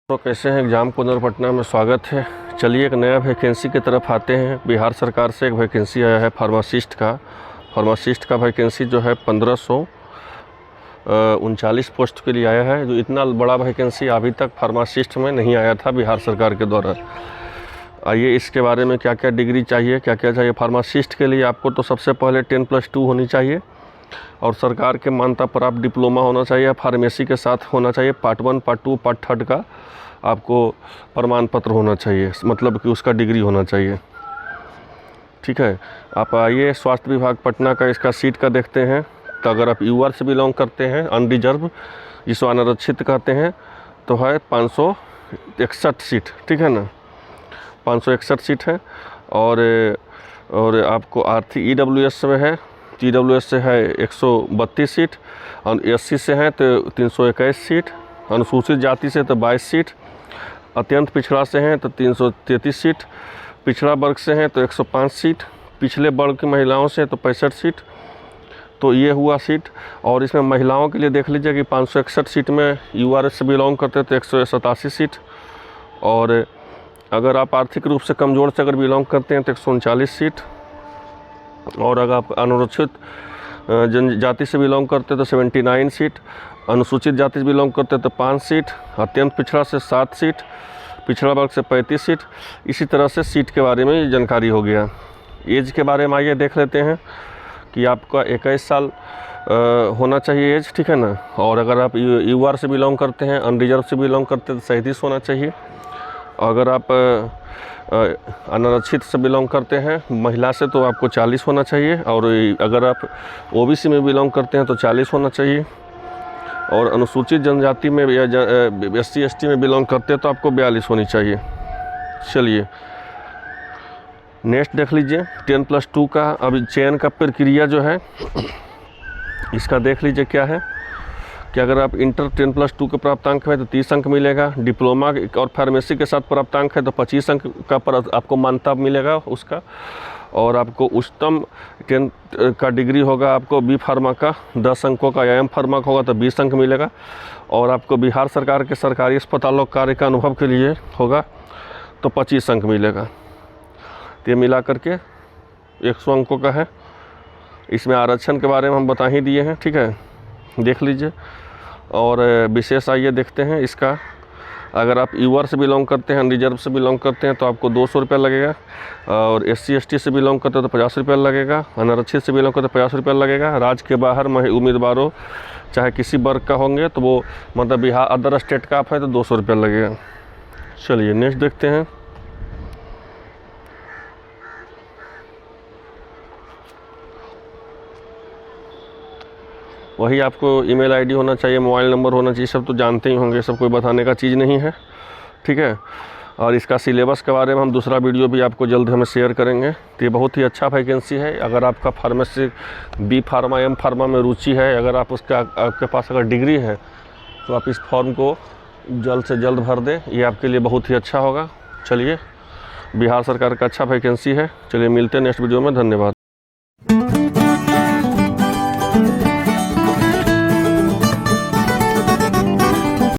तो कैसे हैं एग्ज़ाम कोनर पटना में स्वागत है। चलिए एक नया वैकेंसी की तरफ आते हैं। बिहार सरकार से एक वैकेंसी आया है फार्मासिस्ट का वैकेंसी जो है 1539 पोस्ट के लिए आया है। जो इतना बड़ा वैकेंसी अभी तक फार्मासिस्ट में नहीं आया था बिहार सरकार के द्वारा। आइए इसके बारे में क्या क्या डिग्री चाहिए, क्या क्या चाहिए फार्मासिस्ट के लिए। आपको तो सबसे पहले 10+2 होनी चाहिए और सरकार के मान्यता प्राप्त डिप्लोमा होना चाहिए। फार्मेसी के साथ होना चाहिए पार्ट 1, पार्ट 2, पार्ट 3 का आपको प्रमाण पत्र होना चाहिए, मतलब कि उसका डिग्री होना चाहिए। ठीक है, आप आइए स्वास्थ्य विभाग पटना का इसका सीट का देखते हैं। तो अगर आप यूआर से बिलोंग करते हैं, अनरिजर्व जिसको अनारक्षित कहते हैं, तो है 561 सीट। ठीक है ना, 561 सीट है। और आपको आर्थिक ईडब्ल्यूएस में है, ईडब्ल्यूएस से है 132 सीट, और एससी से है तो 321 सीट, अनुसूचित जाति से तो 22 सीट, अत्यंत पिछड़ा से हैं तो 333 सीट, पिछड़ा वर्ग से हैं तो 105 सीट, पिछले वर्ग की महिलाओं से तो 65 सीट। तो ये हुआ सीट। और इसमें महिलाओं के लिए देख लीजिए कि 561 सीट में यूआरएस से बिलोंग करते हैं तो 187 सीट, और अगर आप आर्थिक रूप से कमज़ोर से अगर बिलोंग करते हैं तो 139 सीट, और अगर आप अनुसूचित जनजाति से बिलोंग करते हैं तो 79 सीट, अनुसूचित जाति से बिलोंग करते हैं तो 5 सीट, अत्यंत पिछड़ा से 7 सीट, पिछड़ा वर्ग से 35 सीट। इसी तरह से सीट के बारे में जानकारी हो गया। एज के बारे में आइए देख लेते हैं कि आपका 21 साल होना चाहिए एज। ठीक है ना, और अगर आप यूआर से बिलोंग करते हैं, अनरिजर्व से बिलोंग करते हैं तो 37 होना चाहिए। अगर आप अनारक्षित से बिलोंग करते हैं महिला से तो आपको 40 होना चाहिए, और अगर आप ओबीसी में बिलोंग करते हैं तो 40 होना चाहिए, और अनुसूचित जनजाति में या एससी एसटी में बिलोंग करते हैं तो आपको 42 होनी चाहिए। चलिए नेक्स्ट देख लीजिए 10+2 का अभी चयन का प्रक्रिया जो है इसका देख लीजिए क्या है कि अगर आप इंटर 10+2 के प्राप्तांक है तो 30 अंक मिलेगा, डिप्लोमा और फार्मेसी के साथ प्राप्तांक है तो 25 अंक का आपको मान्यता मिलेगा उसका, और आपको उच्चतम 10 का डिग्री होगा आपको बी फार्मा का 10 अंकों का, या एम फार्मा का होगा तो 20 अंक मिलेगा, और आपको बिहार सरकार के सरकारी अस्पतालों कार्य का अनुभव के लिए होगा तो 25 अंक मिलेगा। तो ये मिला करके 100 अंकों का है। इसमें आरक्षण के बारे में हम बता ही दिए हैं। ठीक है, देख लीजिए। और विशेष आइए देखते हैं इसका। अगर आप यूआर से बिलोंग करते हैं, रिजर्व से बिलोंग करते हैं तो आपको 200 रुपया लगेगा, और एससी एसटी से बिलोंग करते हैं तो 50 रुपया लगेगा, अनारक्षित से बिलोंग करते हैं तो 50 रुपया लगेगा। राज्य के बाहर उम्मीदवारों चाहे किसी वर्ग का होंगे तो वो मतलब बिहार अदर स्टेट का आप है तो 200 रुपया लगेगा। चलिए नेक्स्ट देखते हैं। वही आपको ईमेल आईडी होना चाहिए, मोबाइल नंबर होना चाहिए, सब तो जानते ही होंगे, सब कोई बताने का चीज़ नहीं है। ठीक है, और इसका सिलेबस के बारे में हम दूसरा वीडियो भी आपको जल्द हमें शेयर करेंगे। तो ये बहुत ही अच्छा वैकेंसी है। अगर आपका pharmacy B pharma M pharma में रुचि है, अगर आप उसका आपके पास अगर डिग्री है तो आप इस फॉर्म को जल्द से जल्द भर दें, ये आपके लिए बहुत ही अच्छा होगा। चलिए, बिहार सरकार का अच्छा वैकेंसी है। चलिए मिलते हैं नेक्स्ट वीडियो में। धन्यवाद।